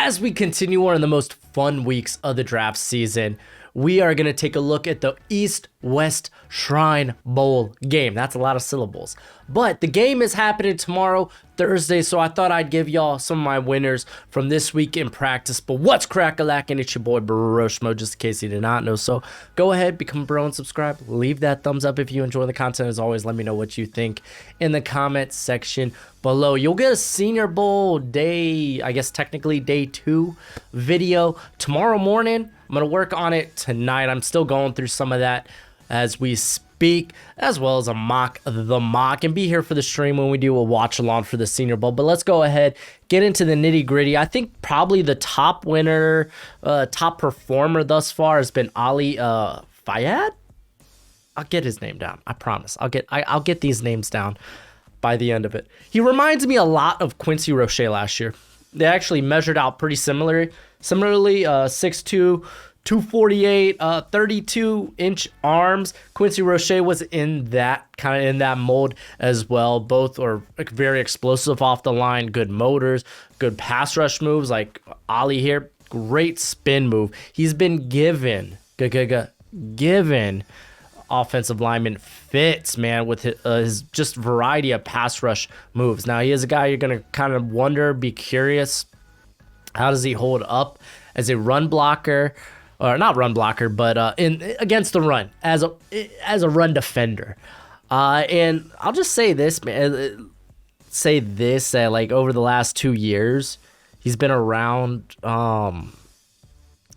As we continue on in the most fun weeks of the draft season, we are going to take a look at the East-West Shrine Bowl game. That's a lot of syllables. But the game is happening tomorrow, Thursday, so I thought I'd give y'all some of my winners from this week in practice. But what's crack-a-lackin'? It's your boy Broshmo, just in case you did not know. So go ahead, become a bro and subscribe. Leave that thumbs up if you enjoy the content. As always, let me know what you think in the comment section below. You'll get a Senior Bowl day, I guess technically day 2 video tomorrow morning. I'm going to work on it tonight. I'm still going through some of that as we speak, as well as a mock of the mock, and be here for the stream when we do a watch along for the Senior Bowl. But let's go ahead, get into the nitty gritty. I think probably the top winner, top performer thus far has been Ali Fayad. I'll get his name down. I promise. I'll get these names down by the end of it. He reminds me a lot of Quincy Roche last year. They actually measured out pretty similarly, 6'2", 248, 32-inch arms. Quincy Roche was in that mold as well. Both are very explosive off the line, good motors, good pass rush moves. Like Ali here, great spin move. He's been given offensive lineman fits, man, with his just variety of pass rush moves. Now, he is a guy you're going to kind of wonder, be curious, how does he hold up as a run blocker, or not run blocker, but in against the run, as a run defender. And I'll just say this, man, like over the last 2 years, he's been around, about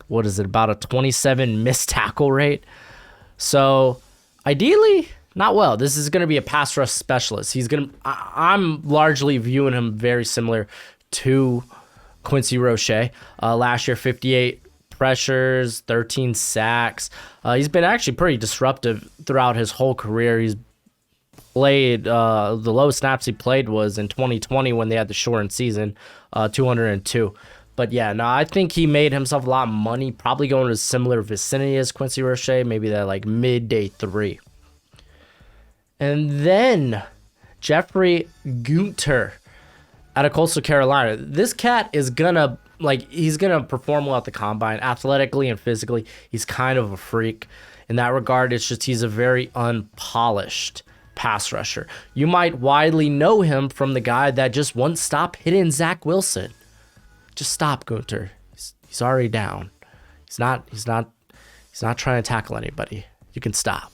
a 27 missed tackle rate. So ideally, not well. This is going to be a pass rush specialist. I'm largely viewing him very similar to Quincy Roche. Last year, 58 pressures, 13 sacks. He's been actually pretty disruptive throughout his whole career. He's played, the lowest snaps he played was in 2020 when they had the shortened season, 202. But yeah, no, I think he made himself a lot of money, probably going to a similar vicinity as Quincy Roche, maybe that like mid-day 3. And then Jeffrey Gunter out of Coastal Carolina. This cat is he's gonna perform well at the combine, athletically and physically. He's kind of a freak in that regard. It's just he's a very unpolished pass rusher. You might widely know him from the guy that just won't stop hitting Zach Wilson. Just stop, Gunter. He's already down. He's not trying to tackle anybody. You can stop.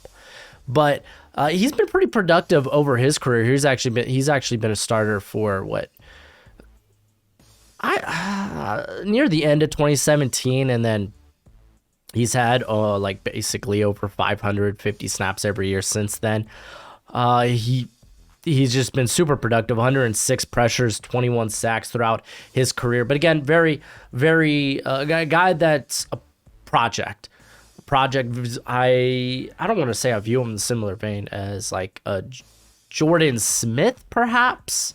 But he's been pretty productive over his career. He's actually been a starter for near the end of 2017, and then he's had basically over 550 snaps every year since then. He's just been super productive, 106 pressures, 21 sacks throughout his career. But again, very, very a guy that's a project. I don't want to say I view him in a similar vein as like a Jordan Smith, perhaps,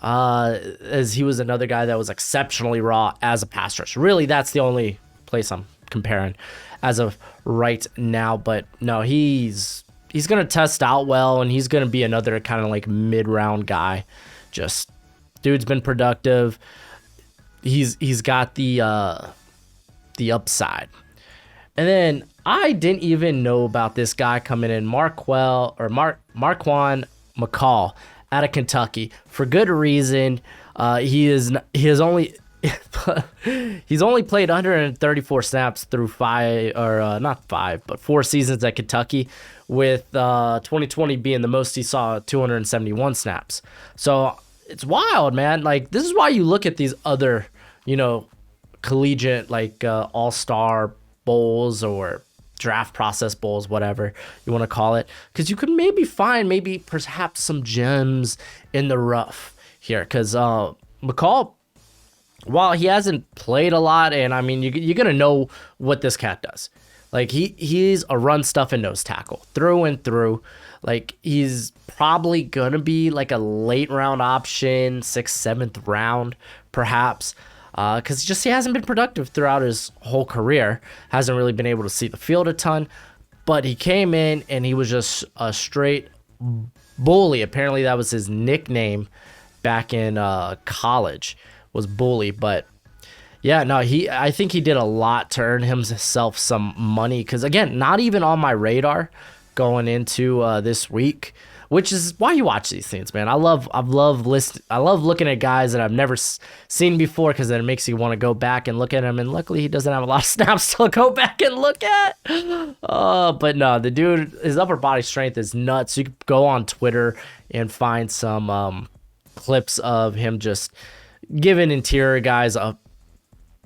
as he was another guy that was exceptionally raw as a pass rusher. Really, that's the only place I'm comparing as of right now. But no, he's going to test out well, and he's going to be another kind of like mid-round guy. Just dude's been productive. He's got the upside. And then I didn't even know about this guy coming in, Marquan McCall out of Kentucky, for good reason. He's only played 134 snaps through 4 seasons at Kentucky, with 2020 being the most he saw, 271 snaps. So it's wild, man. Like, this is why you look at these other, collegiate, all-star bowls or draft process bowls, whatever you want to call it, because you could maybe find perhaps some gems in the rough here. Because McCall, while he hasn't played a lot, and I mean, you're going to know what this cat does. Like, he's a run, stuff, and nose tackle through and through. Like, he's probably going to be like a late round option, 6th, 7th round, perhaps. Because he hasn't been productive throughout his whole career. Hasn't really been able to see the field a ton. But he came in, and he was just a straight bully. Apparently, that was his nickname back in college, was Bully. But Yeah, no, I think he did a lot to earn himself some money because again, not even on my radar going into this week, which is why you watch these things, man. I love looking at guys that I've never seen before because then it makes you want to go back and look at him. And luckily, he doesn't have a lot of snaps to go back and look at. But no, the dude, his upper body strength is nuts. You can go on Twitter and find some clips of him just giving interior guys a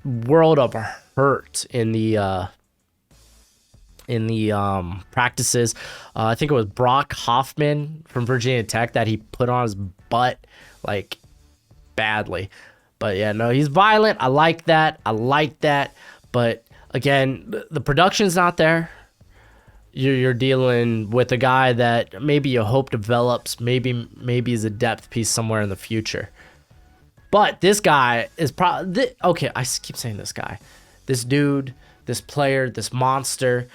world of hurt in the practices. I think it was Brock Hoffman from Virginia Tech that he put on his butt like badly. But yeah, no, he's violent. I like that. But again, the production's not there. You're dealing with a guy that maybe you hope develops, maybe is a depth piece somewhere in the future. But this guy is probably okay. I keep saying this guy, this dude, this player, this monster,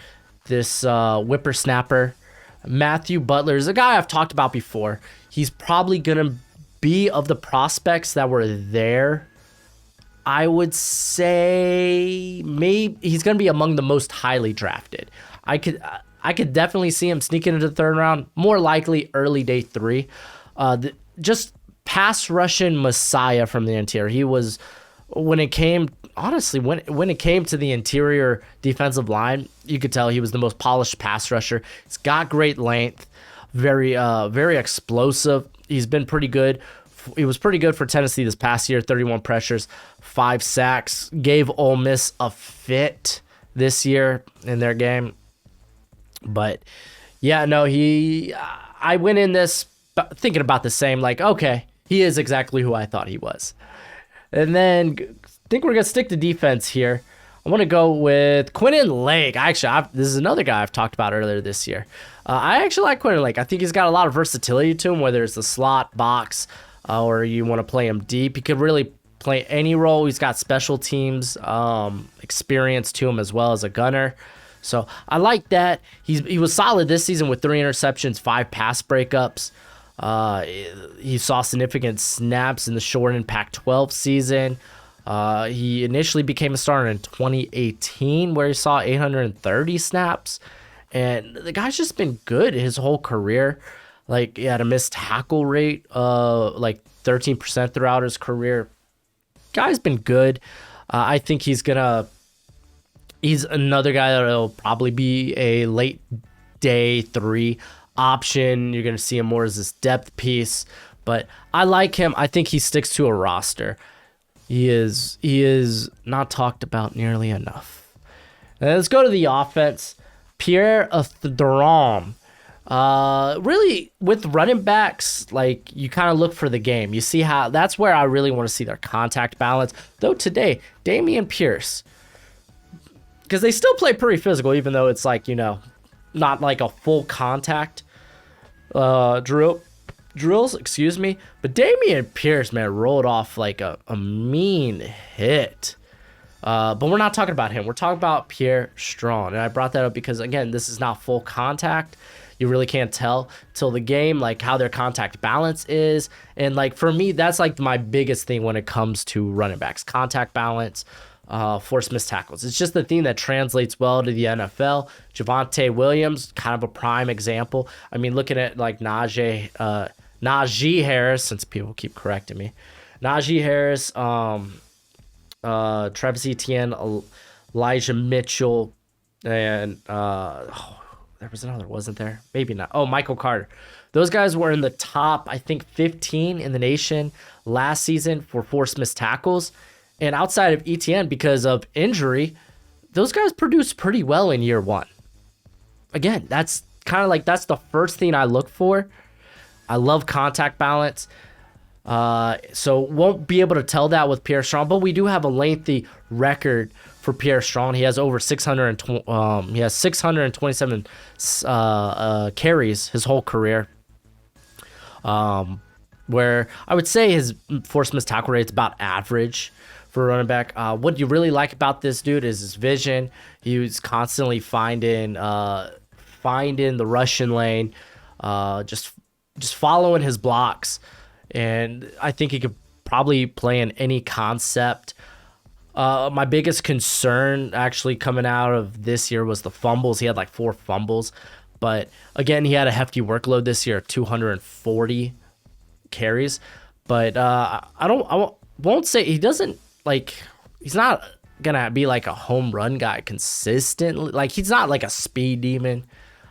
this whippersnapper, Matthew Butler is a guy I've talked about before. He's probably gonna be of the prospects that were there. I would say maybe he's gonna be among the most highly drafted. I could definitely see him sneaking into the third round. More likely early day 3. Just pass rushing messiah from the interior. He was when it came to the interior defensive line, you could tell he was the most polished pass rusher. He's got great length, very explosive. He's been pretty good. He was pretty good for Tennessee this past year, 31 pressures, 5 sacks, gave Ole Miss a fit this year in their game. But yeah, no, I went in this thinking about the same, like, okay, he is exactly who I thought he was. And then I think we're going to stick to defense here. I want to go with Quentin Lake. This is another guy I've talked about earlier this year. I actually like Quentin Lake. I think he's got a lot of versatility to him, whether it's the slot, box, or you want to play him deep. He could really play any role. He's got special teams experience to him as well as a gunner. So I like that. He was solid this season with 3 interceptions, 5 pass breakups. He saw significant snaps in the shortened Pac-12 season. He initially became a starter in 2018 where he saw 830 snaps. And the guy's just been good his whole career. Like, he had a missed tackle rate like 13% throughout his career. Guy's been good. I think he's another guy that'll probably be a late day 3 option. You're going to see him more as this depth piece, but I like him. I think he sticks to a roster. He is not talked about nearly enough. Now let's go to the offense. Pierre Athadram. Really, with running backs, like, you kind of look for the game. You see how that's where I really want to see their contact balance. Though today, Dameon Pierce, because they still play pretty physical, even though it's like, not like a full contact drills, excuse me. But Dameon Pierce, man, rolled off like a mean hit. But we're not talking about him. We're talking about Pierre Strong. And I brought that up because, again, this is not full contact. You really can't tell till the game, like, how their contact balance is. And, like, for me, that's, like, my biggest thing when it comes to running backs. Contact balance, forced missed tackles. It's just the thing that translates well to the NFL. Javonte Williams, kind of a prime example. I mean, looking at, like, Najee Harris, since people keep correcting me. Najee Harris, Travis Etienne, Elijah Mitchell, and there was another, wasn't there? Maybe not. Oh, Michael Carter. Those guys were in the top, I think, 15 in the nation last season for forced missed tackles. And outside of Etienne, because of injury, those guys produced pretty well in year 1. Again, that's kind of like, that's the first thing I look for. I love contact balance. So won't be able to tell that with Pierre Strong, but we do have a lengthy record for Pierre Strong. He has over 627 carries his whole career. Where I would say his forced missed tackle rate is about average for a running back. What you really like about this dude is his vision. He was constantly finding the Russian lane, just following his blocks. And I think he could probably play in any concept. My biggest concern actually coming out of this year was the fumbles. He had like 4 fumbles, but again, he had a hefty workload this year, 240 carries. But won't say he doesn't like. He's not gonna be like a home run guy consistently. Like he's not like a speed demon.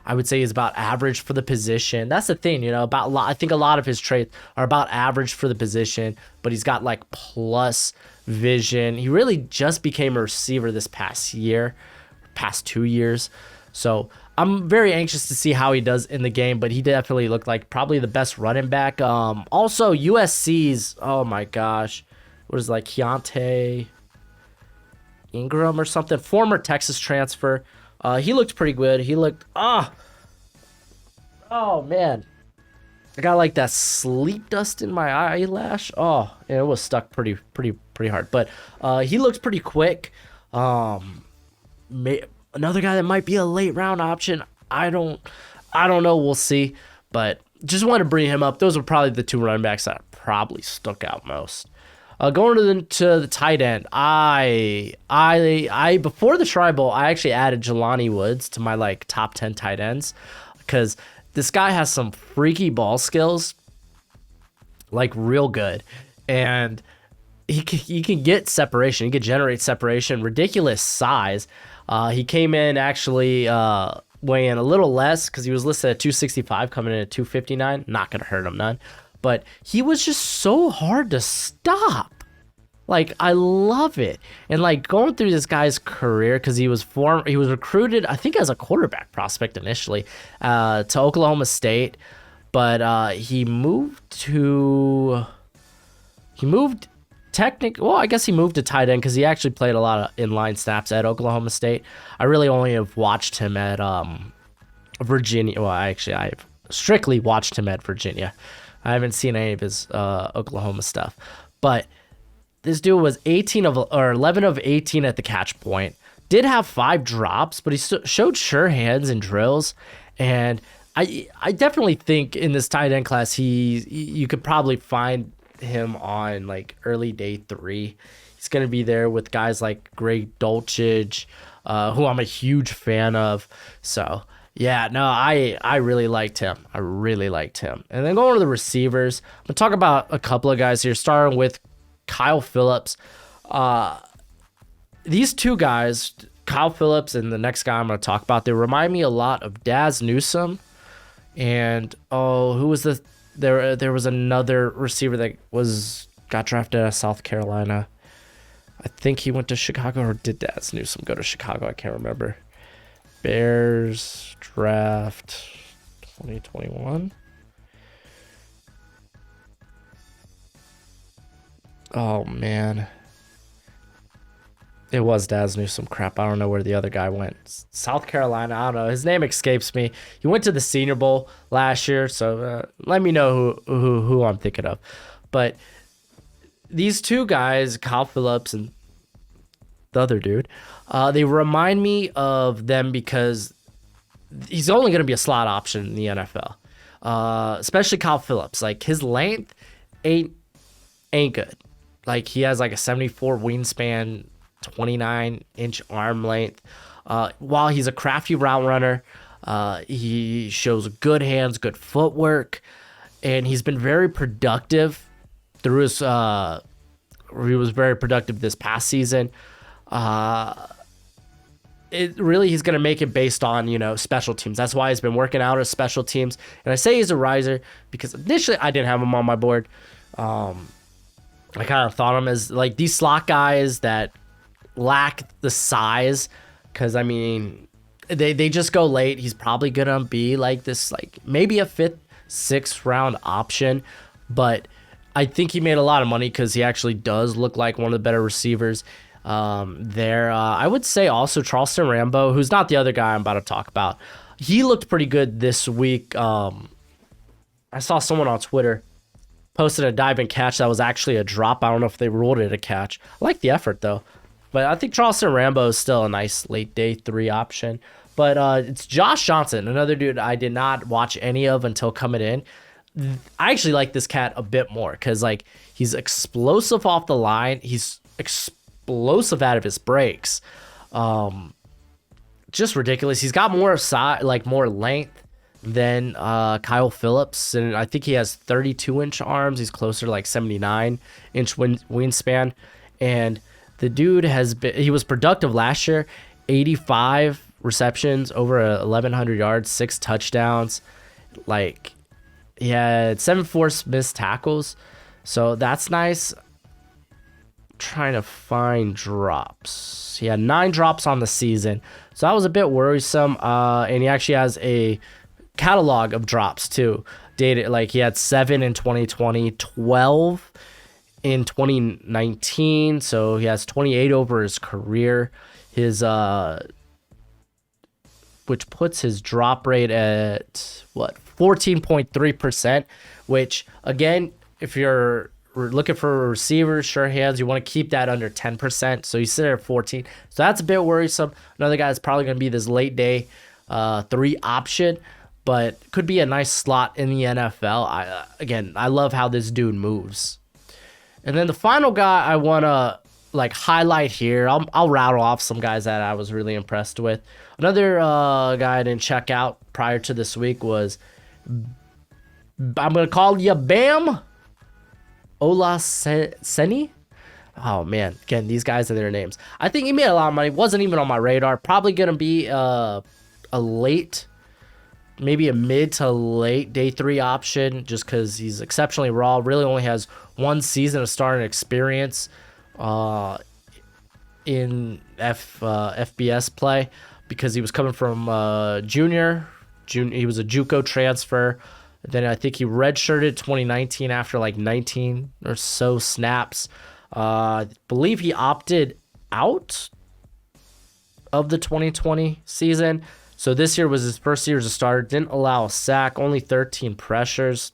I would say he's about average for the position. That's the thing, about I think a lot of his traits are about average for the position, but he's got like plus vision. He really just became a receiver this past 2 years. So I'm very anxious to see how he does in the game, but he definitely looked like probably the best running back. Also USC's, oh my gosh, what is it, like Keontae Ingram or something, former Texas transfer. He looked pretty good. He looked oh man, I got like that sleep dust in my eyelash. Oh, and it was stuck pretty hard. But he looks pretty quick. Another guy that might be a late round option. I don't know. We'll see. But just want to bring him up. Those are probably the 2 running backs that probably stuck out most. Going to the tight end, I before the tribal, I actually added Jelani Woods to my like top 10 tight ends because this guy has some freaky ball skills, like real good, and he can get separation. He can generate separation, ridiculous size. He came in actually weighing a little less because he was listed at 265, coming in at 259. Not gonna hurt him none. But he was just so hard to stop. Like, I love it. And like going through this guy's career, because he was recruited, I think, as a quarterback prospect initially, to Oklahoma State. But he moved I guess he moved to tight end because he actually played a lot of inline snaps at Oklahoma State. I really only have watched him at Virginia. Well, I've strictly watched him at Virginia. I haven't seen any of his Oklahoma stuff, but this dude was 11 of 18 at the catch point. Did have 5 drops, but he showed sure hands and drills. And I definitely think in this tight end class, you could probably find him on like early day 3. He's going to be there with guys like Greg Dulcich, who I'm a huge fan of. So yeah, no, I really liked him. And then going to the receivers, I'm going to talk about a couple of guys here, starting with Kyle Phillips. These 2 guys, Kyle Phillips and the next guy I'm going to talk about, they remind me a lot of Daz Newsome. And, who was there was another receiver that got drafted out of South Carolina. I think he went to Chicago, or did Daz Newsome go to Chicago? I can't remember. Bears draft 2021. Oh man, it was Daz Newsome. Crap, I don't know where the other guy went. South Carolina. I don't know. His name escapes me. He went to the Senior Bowl last year, so let me know who I'm thinking of. But these 2 guys, Kyle Phillips and the other dude, they remind me of them because he's only going to be a slot option in the NFL, especially Kyle Phillips. Like, his length ain't good. Like, he has like a 74 wingspan, 29-inch arm length. While he's a crafty route runner, he shows good hands, good footwork, and he's been very productive through his. He was very productive this past season. He's going to make it based on, special teams. That's why he's been working out as special teams. And I say he's a riser because initially I didn't have him on my board. I kind of thought him as like these slot guys that lack the size, because I mean, they just go late. He's probably going to be like this, like maybe a 5th, 6th round option, but I think he made a lot of money because he actually does look like one of the better receivers there. I would say also Charleston Rambo, who's not the other guy I'm about to talk about. He looked pretty good this week. I saw someone on Twitter posted a dive and catch that was actually a drop. I don't know if they ruled it a catch. I like the effort though. But I think Charleston Rambo is still a nice late day 3 option. But it's Josh Johnson, another dude I did not watch any of until coming in. I actually like this cat a bit more because like he's explosive off the line. He's explosive out of his breaks. Just ridiculous. He's got more size, like more length than Kyle Phillips, and I think he has 32-inch arms. He's closer to like 79-inch wingspan, and the dude he was productive last year. 85 receptions, over 1,100 yards, 6 touchdowns. Like, he had 7 forced missed tackles, so that's nice. Trying to find drops. He had 9 drops on the season, so that was a bit worrisome. And he actually has a catalog of drops too. Dated, like, he had 7 in 2020, 12 in 2019, so he has 28 over his career. His which puts his drop rate at 14.3%, which, again, if you're looking for a receiver, sure hands, you want to keep that under 10%. So he's sitting at 14. So that's a bit worrisome. Another guy that's probably going to be this late day 3 option, but could be a nice slot in the NFL. Again, I love how this dude moves. And then the final guy I want to highlight here, I'll rattle off some guys that I was really impressed with. Another guy I didn't check out prior to this week was, I'm going to call you Bam Olaseni. Oh, man. Again, these guys and their names. I think he made a lot of money. Wasn't even on my radar. Probably going to be a late, maybe a mid to late day 3 option, just because he's exceptionally raw. Really only has 1 season of starting experience in FBS play, because he was coming from junior. He was a JUCO transfer. Then I think he redshirted 2019 after like 19 or so snaps. I believe he opted out of the 2020 season. So this year was his first year as a starter. Didn't allow a sack, only 13 pressures.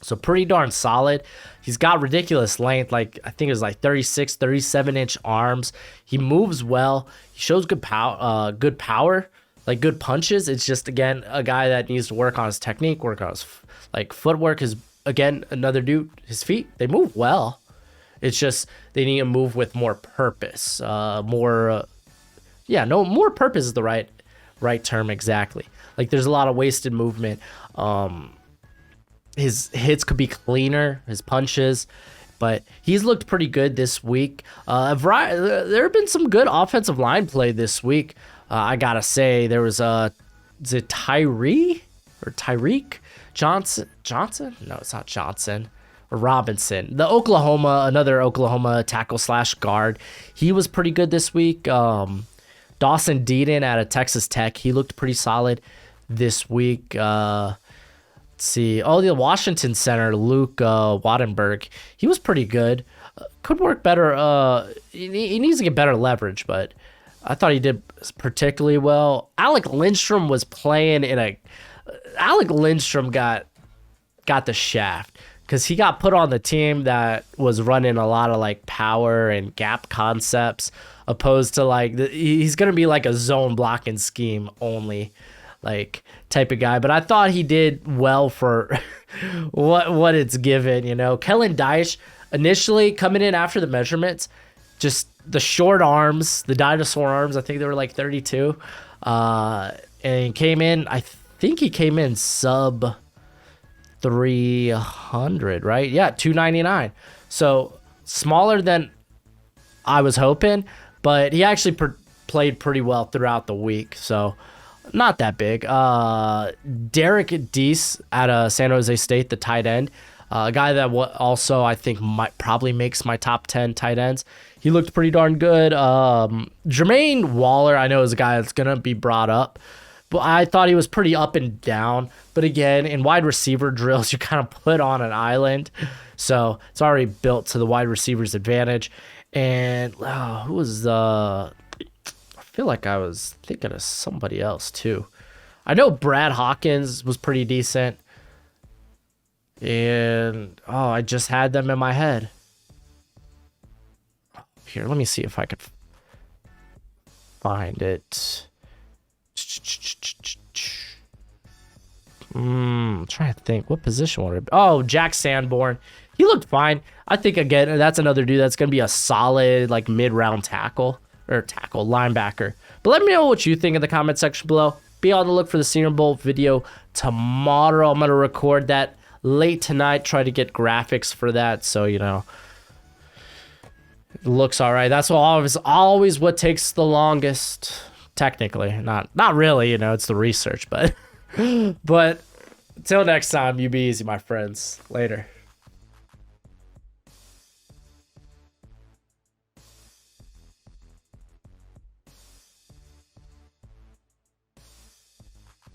So pretty darn solid. He's got ridiculous length. Like, I think it was like 36, 37-inch arms. He moves well. He shows good power, like good punches. It's just, again, a guy that needs to work on his technique, work on his footwork. His, again, another dude, his feet, they move well. It's just they need to move with more purpose. More purpose is the right term exactly. Like, there's a lot of wasted movement. His hits could be cleaner, his punches, but he's looked pretty good this week. There have been some good offensive line play this week. I gotta say, there was is it Tyreek Johnson? No, it's not Johnson. Or Robinson. Another Oklahoma tackle / guard. He was pretty good this week. Dawson Deaton out of Texas Tech. He looked pretty solid this week. See, the Washington center, Luke Wattenberg, he was pretty good. Could work better. He needs to get better leverage, but I thought he did particularly well. Alec Lindstrom was playing Alec Lindstrom got the shaft, because he got put on the team that was running a lot of like power and gap concepts, opposed to he's going to be like a zone blocking scheme only type of guy. But I thought he did well for what it's given, Kellen Dyche, initially coming in after the measurements, just the short arms, the dinosaur arms, I think they were like 32. And he came in, I think he came in sub 300, right? Yeah, 299. So smaller than I was hoping, but he actually played pretty well throughout the week. So not that big. Derek Deese out of San Jose State, the tight end, a guy that also I think probably makes my top 10 tight ends. He looked pretty darn good. Jermaine Waller, I know, is a guy that's going to be brought up, but I thought he was pretty up and down. But again, in wide receiver drills, you kind of put on an island. So it's already built to the wide receiver's advantage. And who was I feel like I was thinking of somebody else too. I know Brad Hawkins was pretty decent. And I just had them in my head. Here, let me see if I could find it. I'm trying to think what position would it be. Jack Sanborn. he looked fine. I think, again, that's another dude that's going to be a solid, like, mid-round tackle linebacker. But let me know what you think in the comment section below. Be on the look for the Senior Bowl video tomorrow. I'm going to record that late tonight, try to get graphics for that, so, you know, it looks all right. That's always what takes the longest, technically. Not really, you know, it's the research, but but until next time, you be easy, my friends. Later.